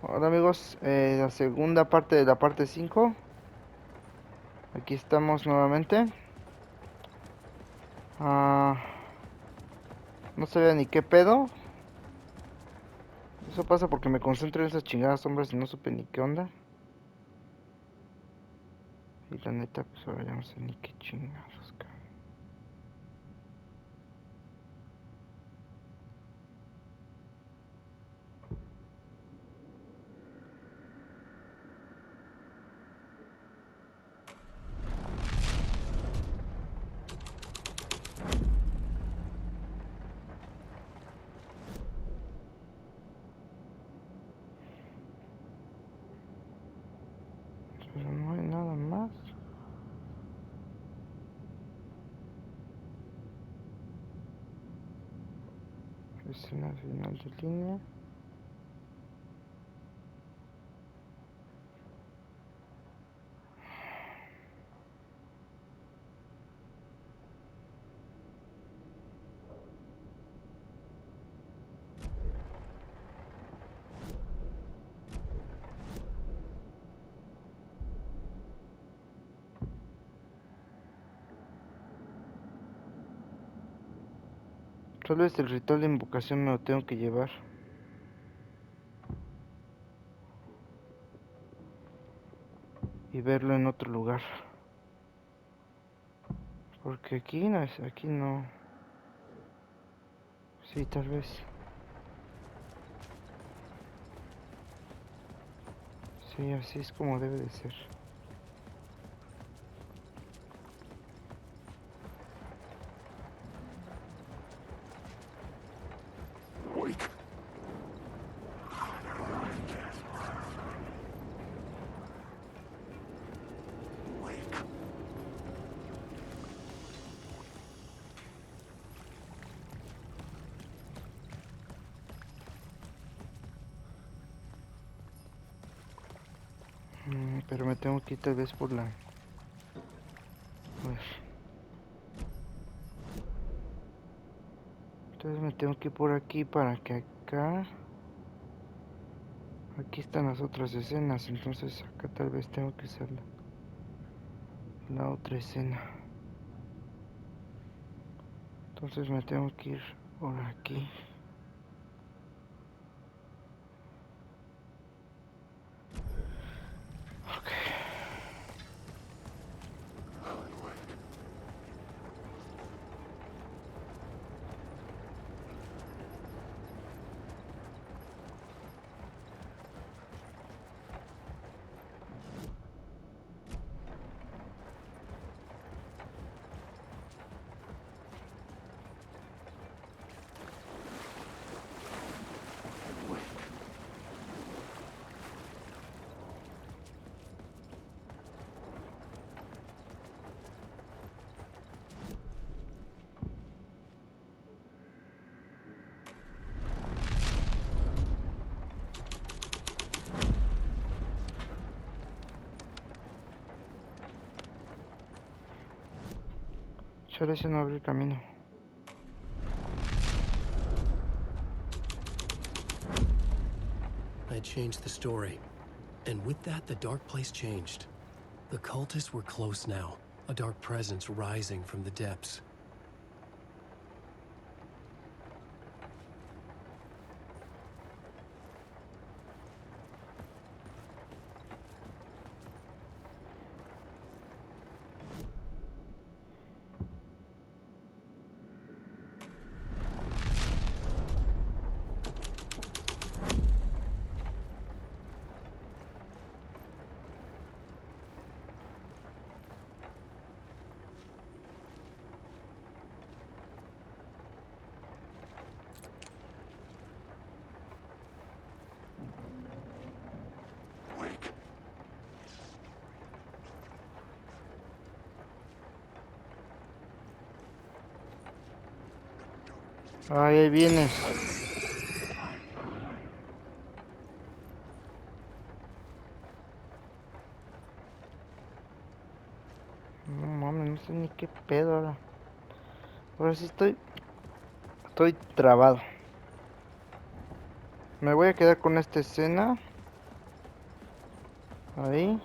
Hola amigos, la segunda parte de la parte 5. Aquí estamos nuevamente. Ah, no sabía ni qué pedo. Eso pasa porque me concentro en esas chingadas sombras y no supe ni qué onda. Y la neta, pues ahora ya no sé ni qué chingados, cabrón. Pero no hay nada más. Escena final de línea. Tal vez el ritual de invocación me lo tengo que llevar. Y verlo en otro lugar. Porque aquí no es, aquí no. Sí, tal vez. Sí, así es como debe de ser. Pero me tengo que ir tal vez por la... A ver. Entonces me tengo que ir por aquí para que acá... Aquí están las otras escenas, entonces acá tal vez tengo que usar la otra escena. Entonces me tengo que ir por aquí. Ok. Chale, ese no abre el camino. I changed the story. And with that, the dark place changed. The cultists were close now, a dark presence rising from the depths. Ay, ahí viene. No mames, no sé ni qué pedo ahora. Ahora sí estoy trabado. Me voy a quedar con esta escena. Ahí.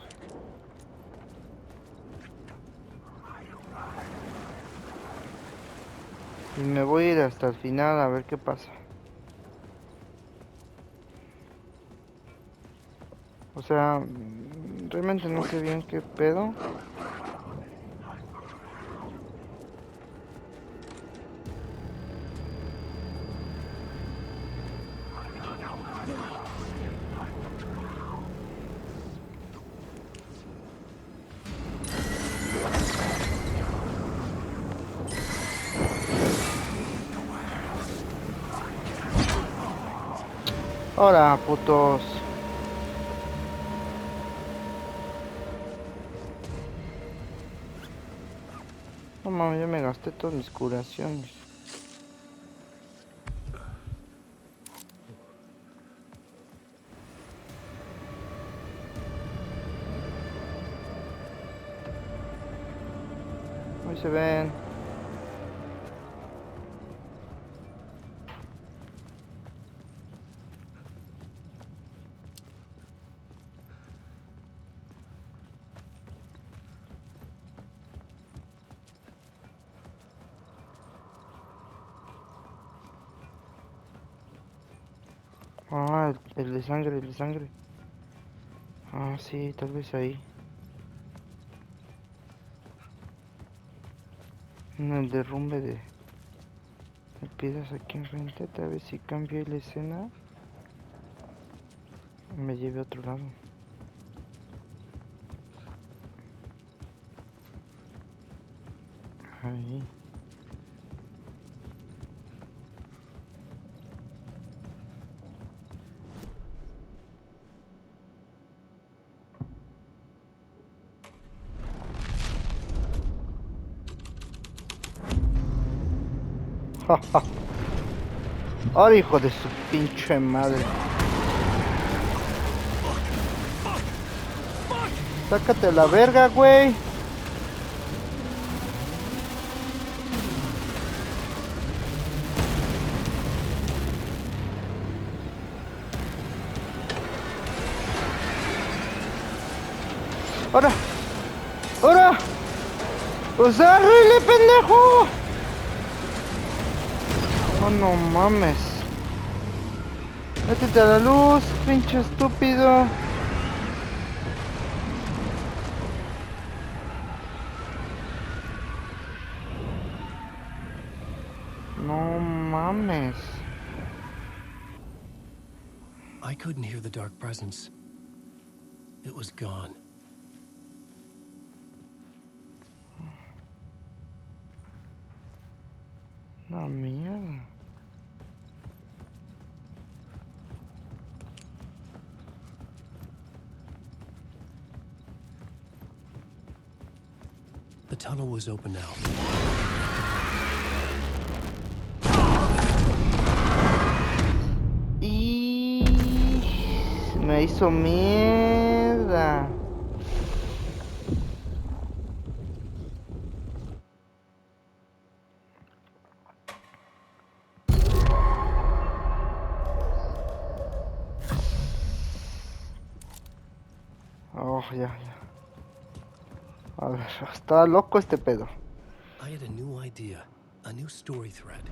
Y me voy a ir hasta el final a ver qué pasa. O sea, realmente no sé bien qué pedo. Ahora, putos. No mames, ya me gasté todas mis curaciones. Ahí se ven. Ah, el de sangre, el de sangre. Ah, sí, tal vez ahí. En el derrumbe de piedras aquí enfrente. Tal vez si cambio la escena, me lleve a otro lado. Ahí. Ahora, hijo de su pinche madre. Sácate la verga, güey. Ahora, ahora. Pues arrele, pendejo. Oh, no mames. Métete a la luz, pinche estúpido. No mames. I couldn't hear the dark presence. It was gone. La mierda. The tunnel was open now. Y me hizo mierda. Oh, ya, ya. A ver, está loco este pedo. I had a new idea, a new story thread.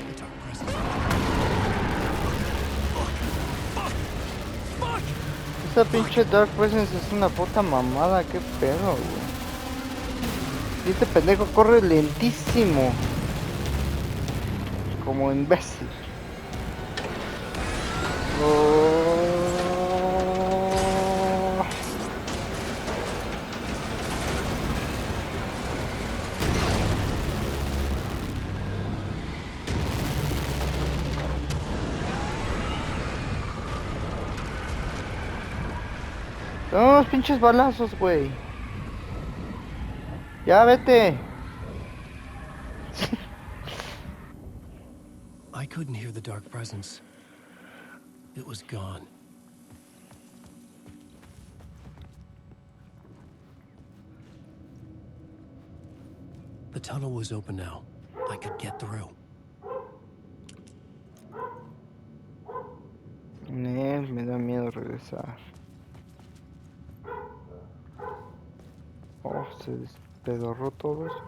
The dark presence. Esta pinche Dark Presence es una puta mamada, qué pedo, güey. Y este pendejo corre lentísimo. Como imbécil. Oh. Son unos pinches balazos, güey. Ya vete. I couldn't hear the dark presence. It was gone. The tunnel was open now. I could get through. Me da miedo regresar. Oh, se despedorró todo eso.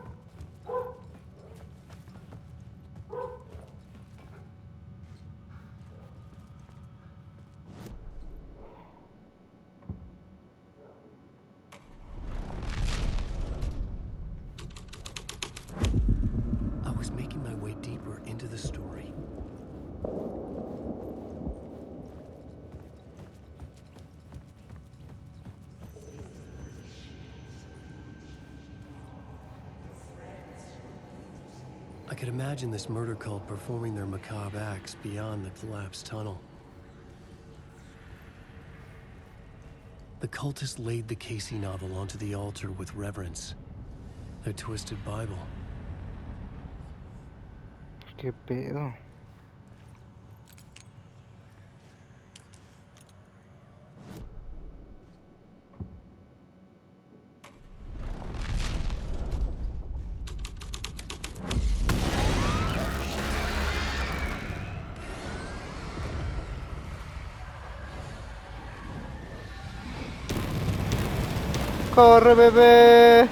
I was making my way deeper into the story. I could imagine this murder cult performing their macabre acts beyond the collapsed tunnel. The cultists laid the Casey novel onto the altar with reverence. Their twisted Bible. ¿Qué pedo? ¡Corre, bebé!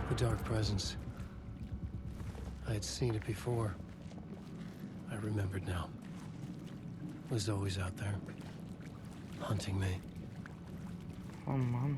The dark presence. I had seen it before. I remembered now. It was always out there, hunting me. Oh, mames.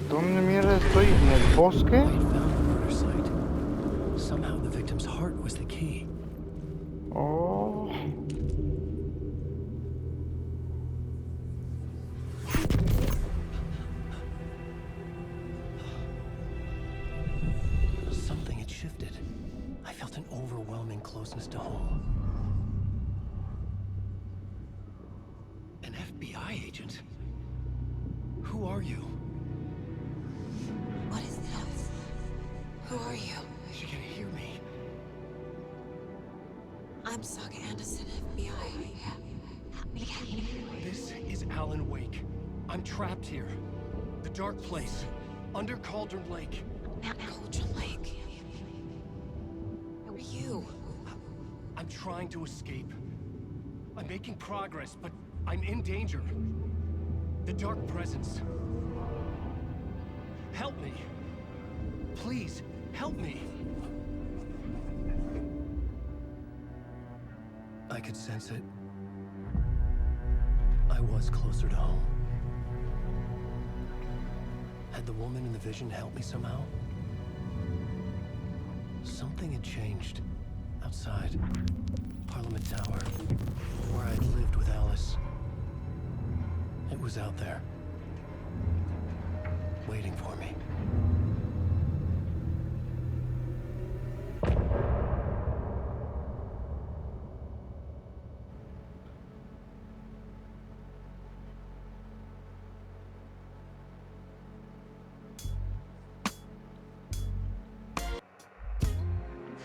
¿Dónde mierda estoy? ¿En el I bosque? had found the murder site. Somehow the victim's heart was the key. Oh. Something had shifted. I felt an overwhelming closeness to home. An FBI agent? Who are you? What is this? Who are you? She can hear me. I'm Saga Anderson, FBI. Help me get you. This is Alan Wake. I'm trapped here. The dark place. Under Cauldron Lake. Mount Cauldron Lake. Who are you? I'm trying to escape. I'm making progress, but I'm in danger. The dark presence. Help me. Please, help me. I could sense it. I was closer to home. Had the woman in the vision helped me somehow? Something had changed. Outside. Parliament Tower. Where I'd lived with Alice. It was out there. Waiting for me.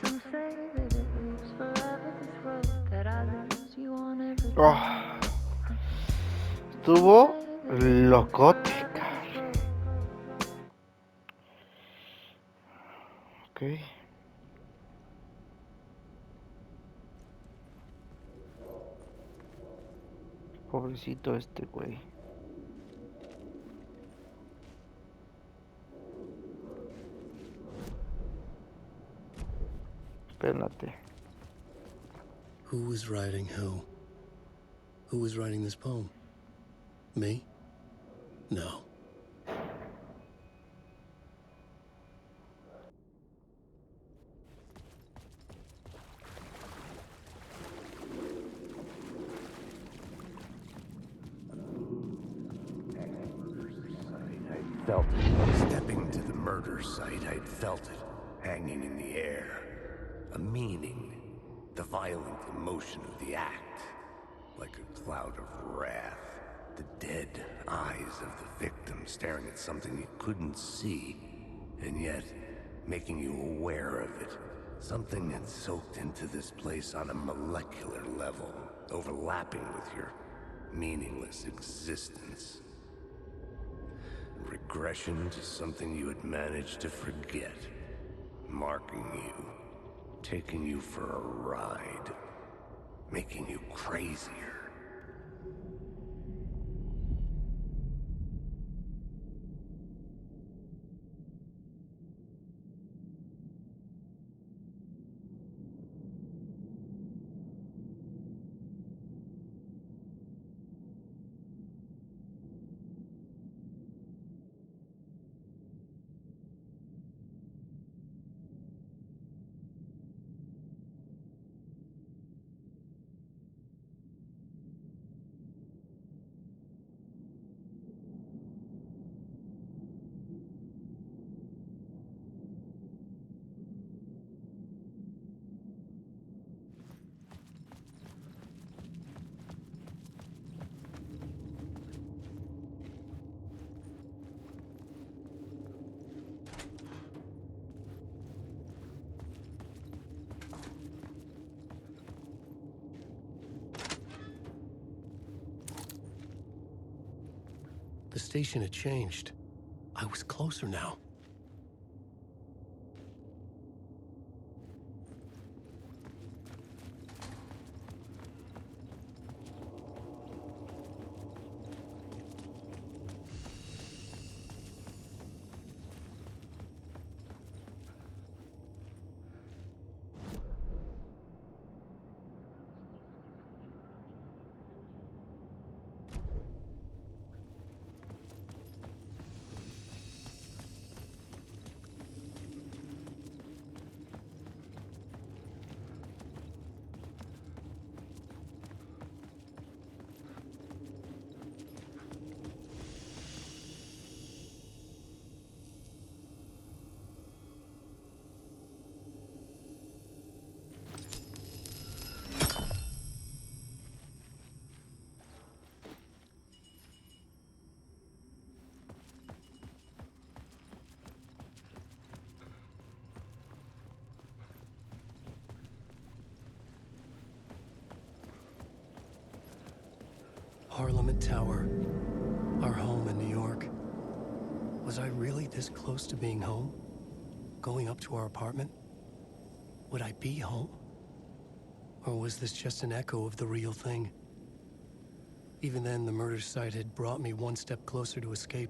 Some say that it was forever this road that I lose you on every Oh. Estuvo locote, cabrón. Ok. Pobrecito este güey. Espérate. Who was writing who? Who was writing this poem? Me? No. I felt it. Stepping to the murder site, I'd felt it, hanging in the air. A meaning. The violent emotion of the act. Like a cloud of wrath. The dead eyes of the victim staring at something you couldn't see, and yet making you aware of it. Something that soaked into this place on a molecular level, overlapping with your meaningless existence. Regression to something you had managed to forget. Marking you. Taking you for a ride. Making you crazier. The station had changed. I was closer now. Parliament Tower, our home in New York. Was I really this close to being home? Going up to our apartment? Would I be home? Or was this just an echo of the real thing? Even then, the murder site had brought me one step closer to escape.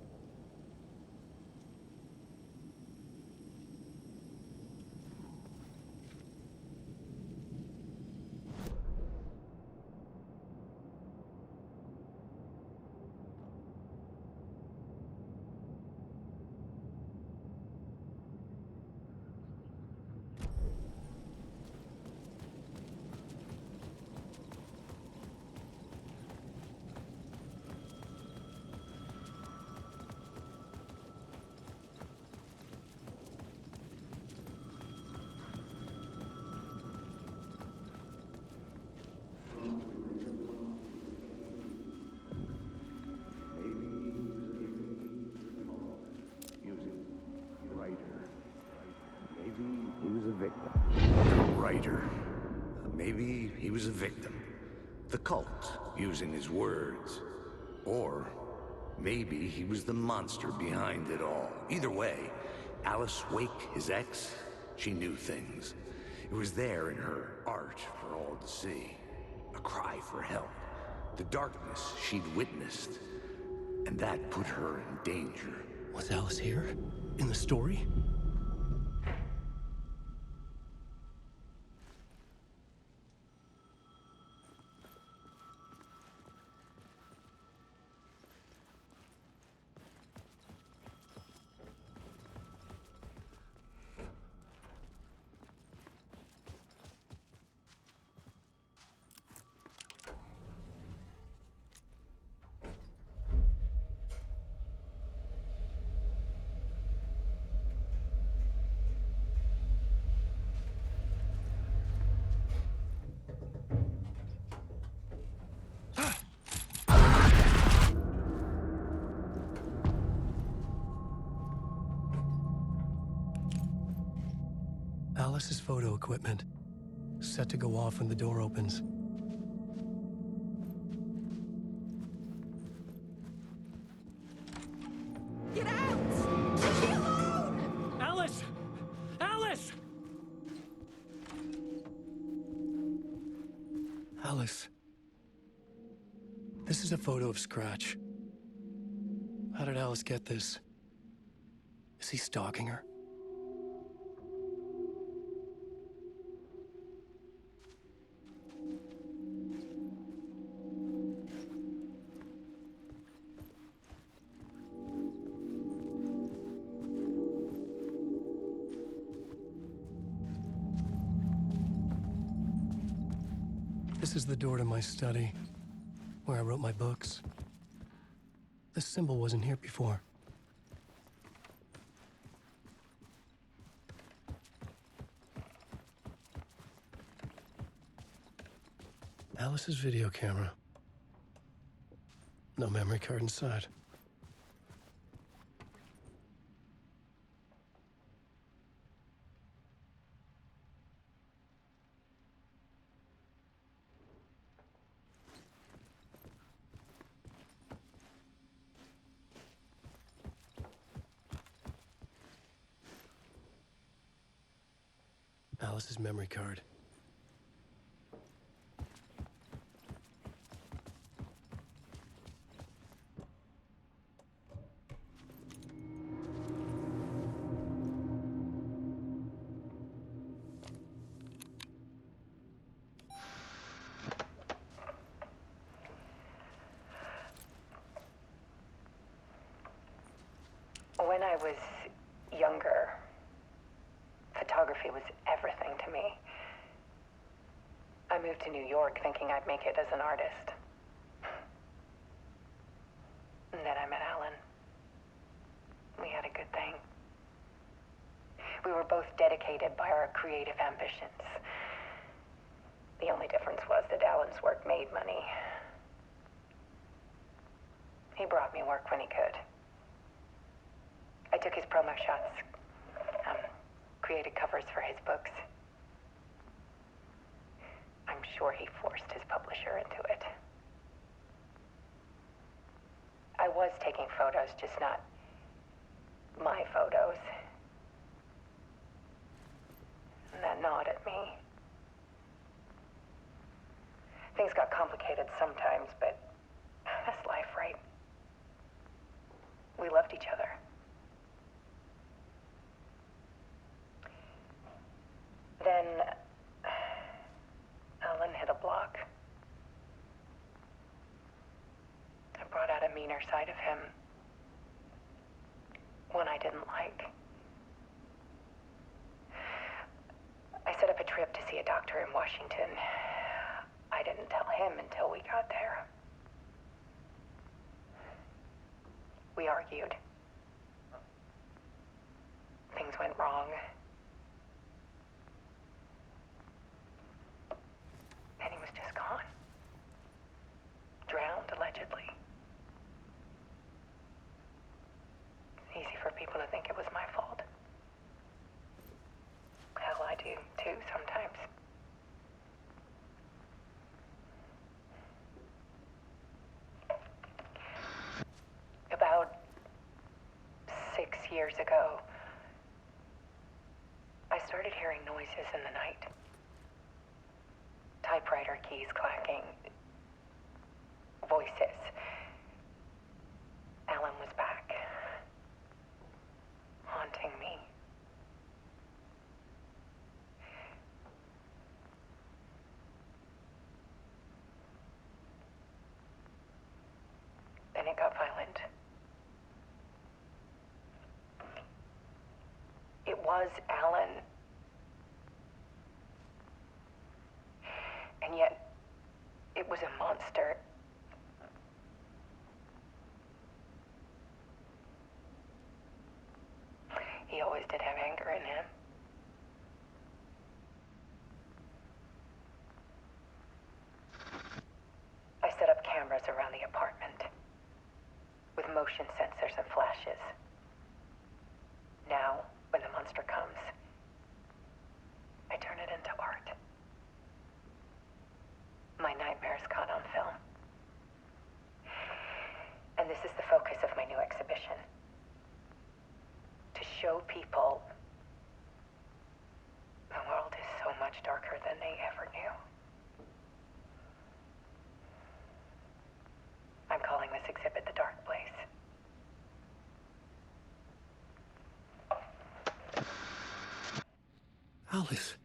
Maybe he was a victim. The cult, using his words. Or maybe he was the monster behind it all. Either way, Alice Wake, his ex, she knew things. It was there in her art for all to see. A cry for help. The darkness she'd witnessed. And that put her in danger. Was Alice here? In the story? Alice's photo equipment, set to go off when the door opens. Get out! Leave me alone! Alice! Alice! Alice. This is a photo of Scratch. How did Alice get this? Is he stalking her? This is the door to my study, where I wrote my books. This symbol wasn't here before. Alice's video camera. No memory card inside. Alice's memory card. When I was younger, photography was everything to me. I moved to New York thinking I'd make it as an artist. And then I met Alan. We had a good thing. We were both dedicated by our creative ambitions. The only difference was that Alan's work made money. He brought me work when he could. I took his promo shots, created covers for his books. I'm sure he forced his publisher into it. I was taking photos, just not my photos. And that gnawed at me. Things got complicated sometimes, but that's life, right? We loved each other. Then Alan hit a block. I brought out a meaner side of him. One I didn't like. I set up a trip to see a doctor in Washington. I didn't tell him until we got there. We argued. Things went wrong. And he was just gone. Drowned, allegedly. It's easy for people to think it was my fault. Hell, I do, too, sometimes. About 6 years ago, I started hearing noises in the night. Typewriter keys clacking. Voices. Alan was back. Haunting me. Then it got violent. It was Alan. And yet, it was a monster. He always did have anger in him. I set up cameras around the apartment with motion sensors and flashes. Now, when the monster comes, This is the focus of my new exhibition. To show people the world is so much darker than they ever knew. I'm calling this exhibit The Dark Place. Alice.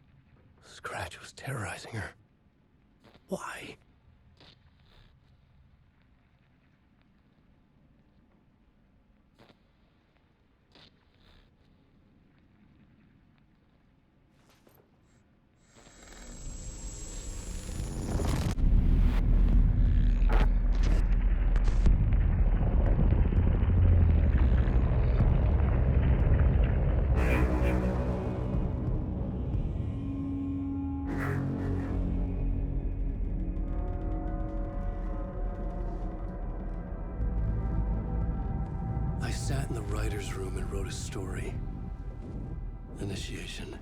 Scratch was terrorizing her. Why? I sat in the writer's room and wrote a story. Initiation.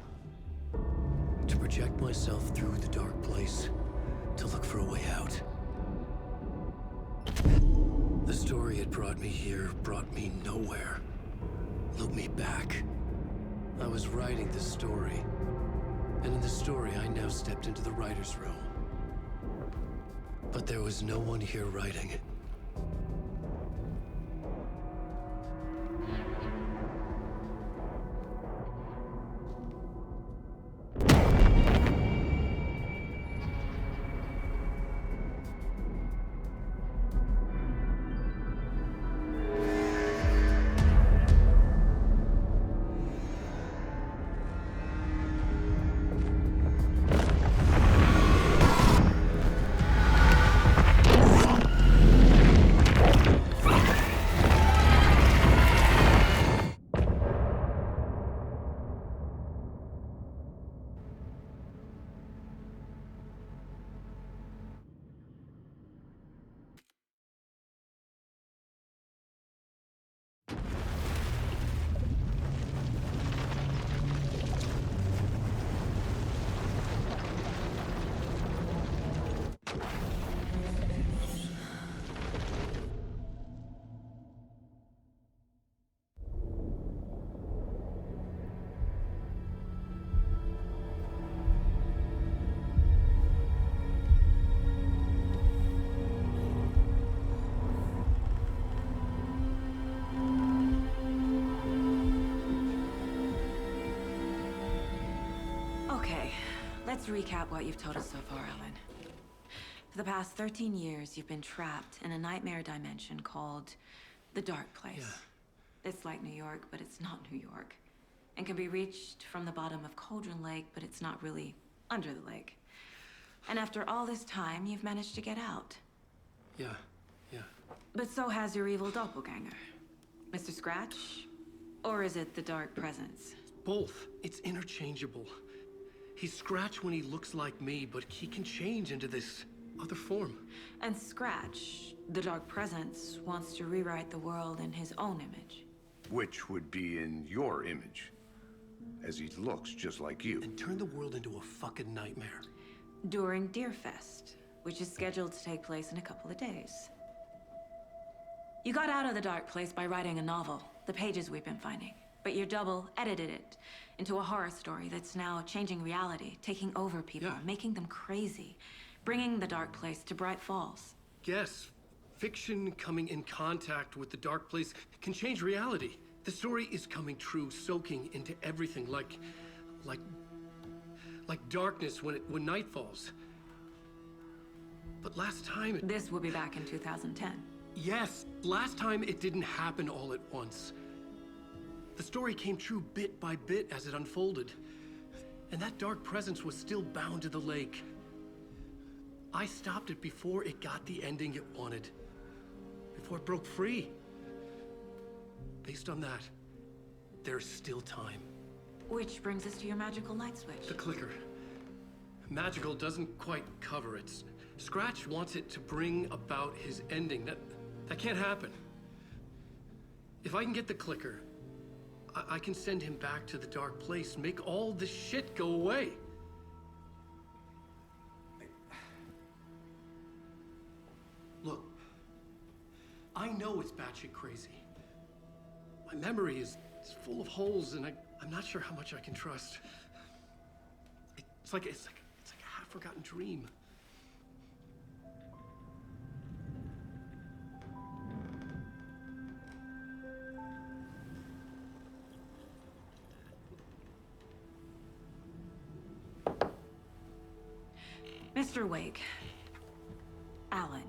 To project myself through the dark place, to look for a way out. The story had brought me here, brought me nowhere. Looked me back. I was writing the story. And in the story, I now stepped into the writer's room. But there was no one here writing it. Okay, let's recap what you've told us so far, Ellen. For the past 13 years, you've been trapped in a nightmare dimension called the Dark Place. Yeah. It's like New York, but it's not New York. And can be reached from the bottom of Cauldron Lake, but it's not really under the lake. And after all this time, you've managed to get out. Yeah. But so has your evil doppelganger. Mr. Scratch? Or is it the Dark Presence? Both. It's interchangeable. He's Scratch when he looks like me, but he can change into this other form. And Scratch, the Dark Presence, wants to rewrite the world in his own image. Which would be in your image, as he looks just like you. And turn the world into a fucking nightmare. During Deerfest, which is scheduled to take place in a couple of days. You got out of the Dark Place by writing a novel, the pages we've been finding. But your double edited it into a horror story that's now changing reality, taking over people, Yeah. making them crazy, bringing the Dark Place to Bright Falls. Yes, fiction coming in contact with the dark place can change reality. The story is coming true, soaking into everything like darkness when night falls. But last time This will be back in 2010. Yes, last time it didn't happen all at once. The story came true bit by bit as it unfolded. And that dark presence was still bound to the lake. I stopped it before it got the ending it wanted. Before it broke free. Based on that, there's still time. Which brings us to your magical light switch. The clicker. Magical doesn't quite cover it. Scratch wants it to bring about his ending. That can't happen. If I can get the clicker, I can send him back to the dark place, make all this shit go away. Look, I know know it's batshit crazy. My memory is full of holes, and I'm not sure how much I can trust. It's like a half-forgotten dream. Mr. Wake. Alan.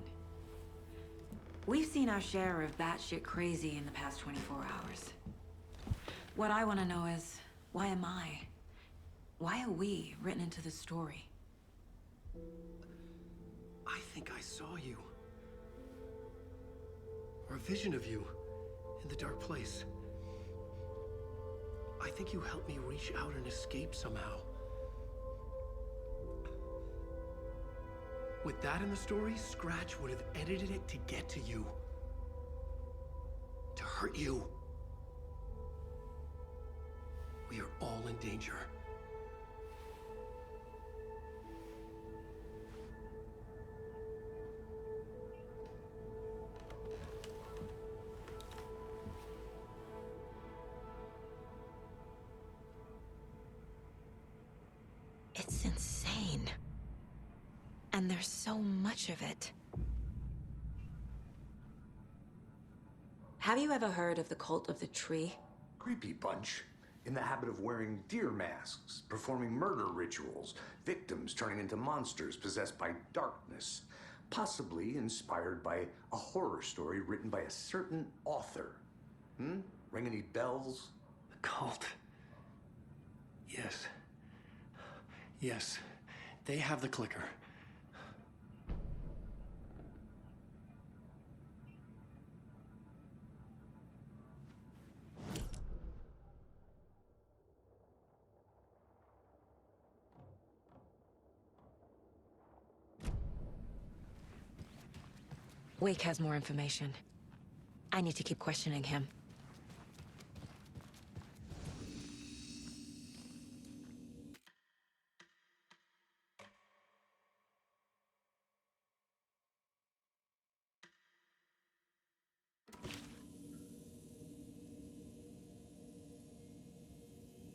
We've seen our share of batshit crazy in the past 24 hours. What I want to know is, why am I? Why are we written into the story? I think I saw you. Or a vision of you in the dark place. I think you helped me reach out and escape somehow. With that in the story, Scratch would have edited it to get to you. To hurt you. We are all in danger. It's insane. And there's so much of it. Have you ever heard of the cult of the tree? Creepy bunch. In the habit of wearing deer masks, performing murder rituals, victims turning into monsters possessed by darkness. Possibly inspired by a horror story written by a certain author. Ring any bells? The cult. Yes. Yes. They have the clicker. Wake has more information. I need to keep questioning him.